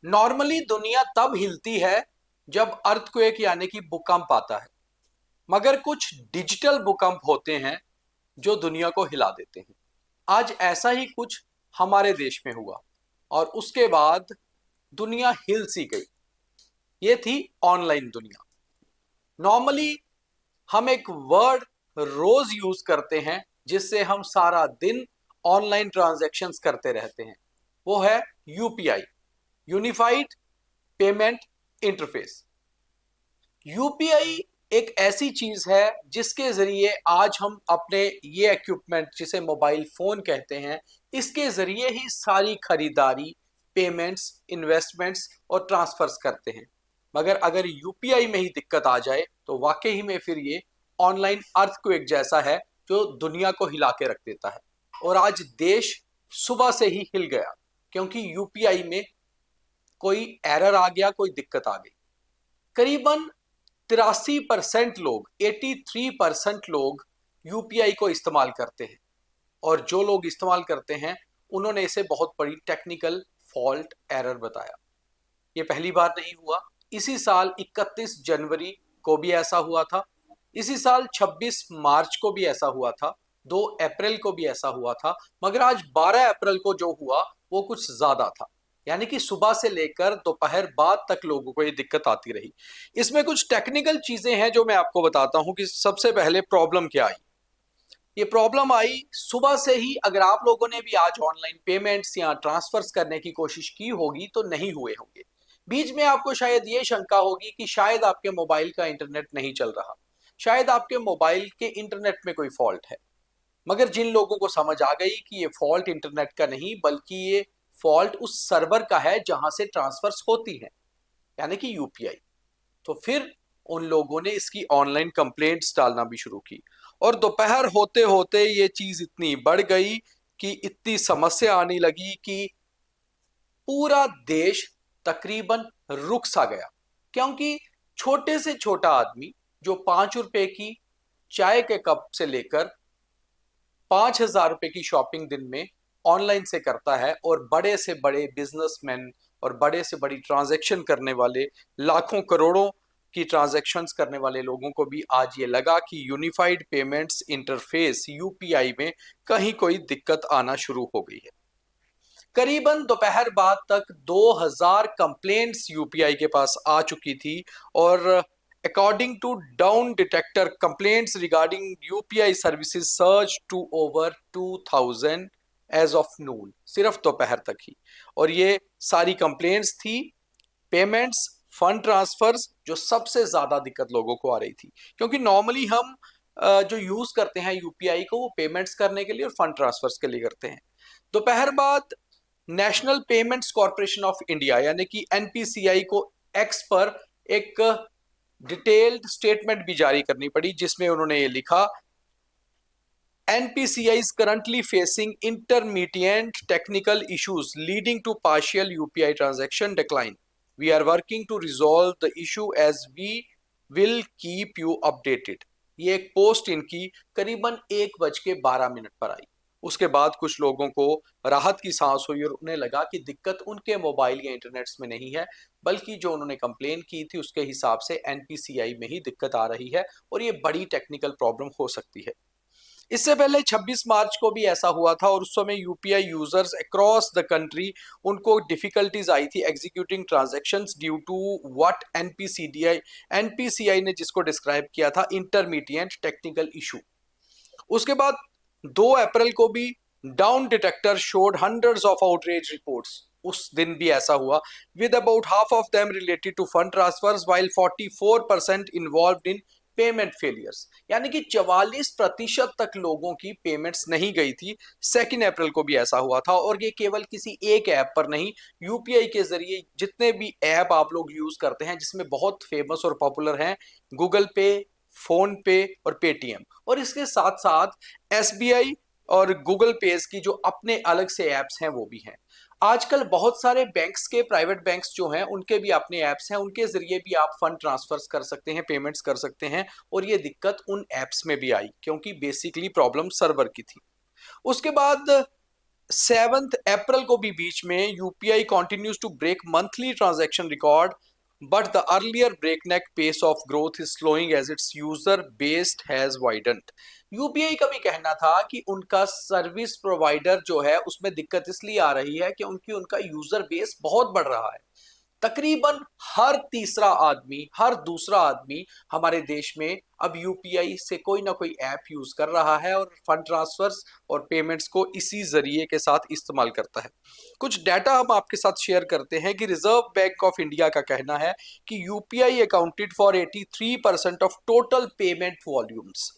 Normally दुनिया तब हिलती है जब अर्थक्वेक यानी कि भूकंप आता है। मगर कुछ डिजिटल भूकंप होते हैं जो दुनिया को हिला देते हैं। आज ऐसा ही कुछ हमारे देश में हुआ और उसके बाद दुनिया हिल सी गई। ये थी ऑनलाइन दुनिया। नॉर्मली हम एक वर्ड रोज यूज करते हैं जिससे हम सारा दिन ऑनलाइन ट्रांजैक्शंस करते रहते हैं। वो है UPI, unified payment interface. UPI एक ऐसी चीज है जिसके जरिए आज हम अपने ये इक्विपमेंट जिसे मोबाइल फोन कहते हैं, इसके जरिए ही सारी खरीदारी, पेमेंट्स, इन्वेस्टमेंट्स और ट्रांसफर्स करते हैं। मगर अगर यूपीआई में ही दिक्कत आ जाए तो वाकई में फिर ये ऑनलाइन अर्थक्वेक जैसा है जो दुनिया को हिला के रख देता है। और आज देश सुबह से ही हिल गया क्योंकि यूपीआई में कोई एरर आ गया, कोई दिक्कत आ गई। करीबन 83% लोग, 83% लोग यूपीआई को इस्तेमाल करते हैं और जो लोग इस्तेमाल करते हैं उन्होंने इसे बहुत बड़ी टेक्निकल फॉल्ट एरर बताया। ये पहली बार नहीं हुआ। इसी साल 31 जनवरी को भी ऐसा हुआ था, इसी साल 26 मार्च को भी ऐसा हुआ था, 2 अप्रैल को भी ऐसा हुआ था। मगर आज 12 अप्रैल को जो हुआ वो कुछ ज्यादा था, यानी कि सुबह से लेकर दोपहर बाद तक लोगों को ये दिक्कत आती रही। इसमें कुछ टेक्निकल चीजें हैं जो मैं आपको बताता हूं कि सबसे पहले प्रॉब्लम क्या आई। ये प्रॉब्लम आई सुबह से ही। अगर आप लोगों ने भी आज ऑनलाइन पेमेंट्स या ट्रांसफर्स करने की कोशिश की होगी तो नहीं हुए होंगे। बीच में आपको शायद ये शंका होगी कि शायद आपके मोबाइल का इंटरनेट नहीं चल रहा, शायद आपके मोबाइल के इंटरनेट में कोई फॉल्ट है। मगर जिन लोगों को समझ आ गई कि ये फॉल्ट इंटरनेट का नहीं बल्कि ये फॉल्ट उस सर्वर का है जहां से ट्रांसफर्स होती हैं, यानी कि यूपीआई, तो फिर उन लोगों ने इसकी ऑनलाइन कंप्लेंट्स डालना भी शुरू की। और दोपहर होते होते ये चीज इतनी बढ़ गई कि इतनी समस्या आने लगी कि पूरा देश तकरीबन रुक सा गया। क्योंकि छोटे से छोटा आदमी जो 5 रुपए की चाय के कप से लेकर 5,000 रुपए की शॉपिंग दिन में ऑनलाइन से करता है, और बड़े से बड़े बिजनेसमैन और बड़े से बड़ी ट्रांजैक्शन करने वाले, लाखों करोड़ों की ट्रांजैक्शंस करने वाले लोगों को भी आज ये लगा कि यूनिफाइड पेमेंट्स इंटरफेस यूपीआई में कहीं कोई दिक्कत आना शुरू हो गई है। करीबन दोपहर बाद तक 2000 कंप्लेंट्स यूपीआई के पास आ चुकी थी। और according to down detector, complaints regarding UPI services surged to over 2000 as of noon, सिर्फ दोपहर तक ही। और ये सारी कंप्लेंट्स थी पेमेंट्स, फंड ट्रांसफर्स, जो सबसे ज्यादा दिक्कत लोगों को आ रही थी। क्योंकि नॉर्मली हम जो यूज करते हैं यूपीआई को वो पेमेंट्स करने के लिए और फंड ट्रांसफर्स के लिए करते हैं। दोपहर बाद national payments corporation of India यानी कि एनपीसीआई को एक्स पर एक डिटेल्ड स्टेटमेंट भी जारी करनी पड़ी जिसमें उन्होंने ये लिखा, NPCI is currently facing intermittent technical issues leading to partial UPI transaction decline. We are working to resolve the issue as we will keep you updated. ये एक पोस्ट इनकी करीबन 1:12 पर आई। उसके बाद कुछ लोगों को राहत की सांस हुई और उन्हें लगा कि दिक्कत उनके मोबाइल या इंटरनेट्स में नहीं है, बल्कि जो उन्होंने कंप्लेन की थी उसके हिसाब से एनपीसीआई में ही दिक्कत आ रही है और ये बड़ी टेक्निकल प्रॉब्लम हो सकती है। इससे पहले 26 मार्च को भी ऐसा हुआ था और उस समय UPI users across the country, उनको डिफिकल्टीज आई थी executing transactions due to what NPCI ने जिसको डिस्क्राइब किया था इंटरमीडिएट टेक्निकल इशू। उसके बाद 2 अप्रैल को भी Downdetector showed hundreds of outreach reports. उस दिन भी ऐसा हुआ, with about half of them related to fund transfers while 44% involved in payment failures, यानी कि 44% तक लोगों की पेमेंट्स नहीं गई थी। 2 अप्रैल को भी ऐसा हुआ था। और ये केवल किसी एक ऐप पर नहीं, यूपीआई के जरिए जितने भी ऐप आप लोग यूज करते हैं जिसमें बहुत फेमस और पॉपुलर हैं गूगल पे, फोन पे और पेटीएम, और इसके साथ साथ एसबीआई और गूगल पे की जो अपने अलग से ऐप्स हैं वो भी हैं। आजकल बहुत सारे बैंक्स के, प्राइवेट बैंक्स जो हैं उनके भी अपने ऐप्स हैं, उनके जरिए भी आप फंड ट्रांसफर्स कर सकते हैं, पेमेंट्स कर सकते हैं। और ये दिक्कत उन ऐप्स में भी आई क्योंकि बेसिकली प्रॉब्लम सर्वर की थी। उसके बाद 7 अप्रैल को भी बीच में UPI continues to break monthly transaction record, but the earlier breakneck pace of growth is slowing as its user based has widened. UPI का भी कहना था कि उनका सर्विस प्रोवाइडर जो है उसमें दिक्कत इसलिए आ रही है कि उनका यूजर बेस बहुत बढ़ रहा है। तकरीबन हर तीसरा आदमी, हर दूसरा आदमी हमारे देश में अब यूपीआई से कोई ना कोई ऐप यूज कर रहा है और फंड ट्रांसफर्स और पेमेंट्स को इसी जरिए के साथ इस्तेमाल करता है। कुछ डाटा हम आपके साथ शेयर करते हैं कि रिजर्व बैंक ऑफ इंडिया का कहना है कि UPI accounted for 83% of total payment volumes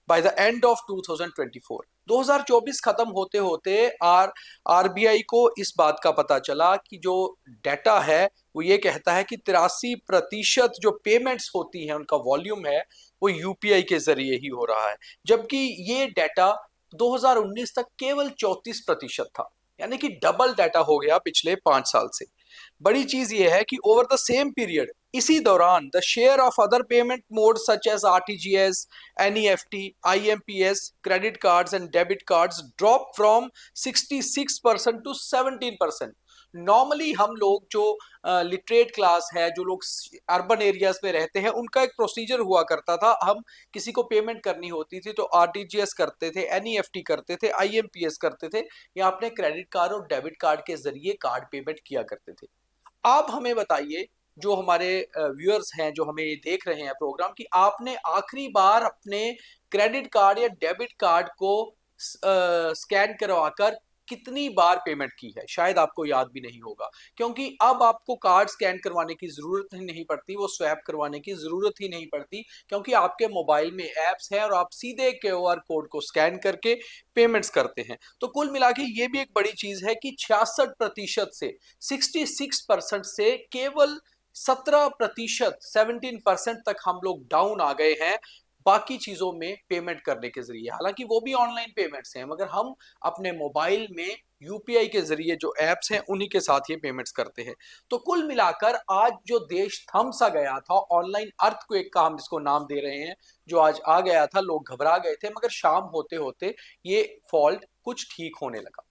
by the end of 2024। 2024 खत्म होते होते आरबीआई को इस बात का पता चला कि जो डाटा है वो ये कहता है कि 83% जो पेमेंट्स होती हैं उनका वॉल्यूम है वो यूपीआई के जरिए ही हो रहा है, जबकि ये डाटा 2019 तक केवल 34% था, यानी कि डबल डाटा हो गया पिछले 5 साल से। बड़ी चीज ये है कि ओवर द सेम पीरियड, इसी दौरान the share of other payment mode such as RTGS, NEFT, IMPS, credit cards and debit cards drop from 66% to 17%। Normally हम लोग जो लिटरेट क्लास है, जो लोग अर्बन एरियाज में रहते हैं, उनका एक प्रोसीजर हुआ करता था। हम किसी को पेमेंट करनी होती थी तो आरटीजीएस करते थे, एनईएफटी करते थे, आईएमपीएस करते थे, या अपने क्रेडिट कार्ड और डेबिट कार्ड के जरिए कार्ड पेमेंट किया करते थे। आप हमें बताइए, जो हमारे व्यूअर्स हैं जो हमें देख रहे हैं प्रोग्राम, कि आपने आखिरी बार अपने क्रेडिट कार्ड या डेबिट कार्ड को स्कैन करवाकर कितनी बार पेमेंट की है? शायद आपको याद भी नहीं होगा, क्योंकि अब आपको कार्ड स्कैन करवाने की जरूरत ही नहीं पड़ती, वो स्वैप करवाने की जरूरत ही नहीं पड़ती, क्योंकि आपके मोबाइल में एप्स हैं और आप सीधे क्यूआर कोड को स्कैन करके पेमेंट्स करते हैं। तो कुल मिला के ये भी एक बड़ी चीज है कि 66% से 66% से केवल 17%, 17% तक हम लोग डाउन आ गए हैं बाकी चीजों में पेमेंट करने के जरिए। हालांकि वो भी ऑनलाइन पेमेंट्स हैं, मगर हम अपने मोबाइल में यूपीआई के जरिए जो एप्स हैं उन्हीं के साथ ये पेमेंट्स करते हैं। तो कुल मिलाकर आज जो देश थम सा गया था, ऑनलाइन अर्थक्वेक का हम इसको नाम दे रहे हैं, जो आज आ गया था, लोग घबरा गए थे, मगर शाम होते होते ये फॉल्ट कुछ ठीक होने लगा।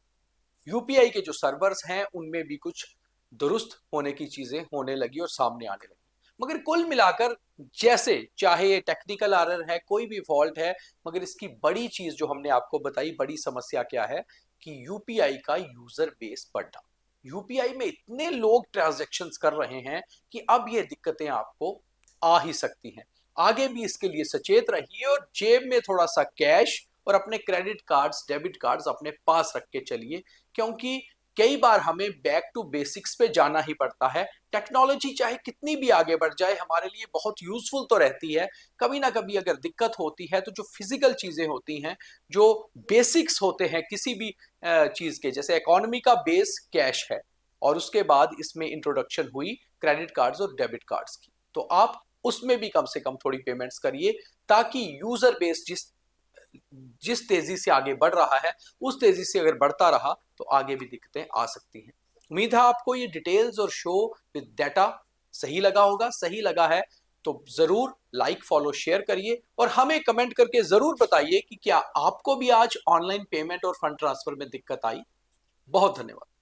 यूपीआई के जो सर्वर्स हैं उनमें भी कुछ दुरुस्त होने की चीजें होने लगी और सामने आने लगी। मगर कुल मिलाकर, जैसे चाहे ये टेक्निकल एरर है, कोई भी फॉल्ट है, मगर इसकी बड़ी चीज जो हमने आपको बताई, बड़ी समस्या क्या है कि यूपीआई का यूजर बेस बढ़ा। यूपीआई में इतने लोग ट्रांजैक्शंस कर रहे हैं कि अब ये दिक्कतें आपको आ ही सकती हैं। आगे भी इसके लिए सचेत रहिए और जेब में थोड़ा सा कैश और अपने क्रेडिट कार्ड्स, डेबिट कार्ड्स अपने पास रख के चलिए, क्योंकि कई बार हमें बैक टू बेसिक्स पे जाना ही पड़ता है। टेक्नोलॉजी चाहे कितनी भी आगे बढ़ जाए, हमारे लिए बहुत यूजफुल तो रहती है। कभी ना कभी अगर दिक्कत होती है तो जो फिजिकल चीजें होती हैं, जो बेसिक्स होते हैं किसी भी चीज के, जैसे इकोनॉमी का बेस कैश है और उसके बाद इसमें इंट्रोडक्शन हुई क्रेडिट कार्ड्स और डेबिट कार्ड्स की, तो आप उसमें भी कम से कम थोड़ी पेमेंट्स करिए, ताकि यूजर बेस जिस जिस तेजी से आगे बढ़ रहा है उस तेजी से अगर बढ़ता रहा तो आगे भी दिक्कतें आ सकती हैं। उम्मीद है आपको ये डिटेल्स और शो विद डाटा सही लगा होगा। सही लगा है तो जरूर लाइक, फॉलो, शेयर करिए और हमें कमेंट करके जरूर बताइए कि क्या आपको भी आज ऑनलाइन पेमेंट और फंड ट्रांसफर में दिक्कत आई। बहुत धन्यवाद।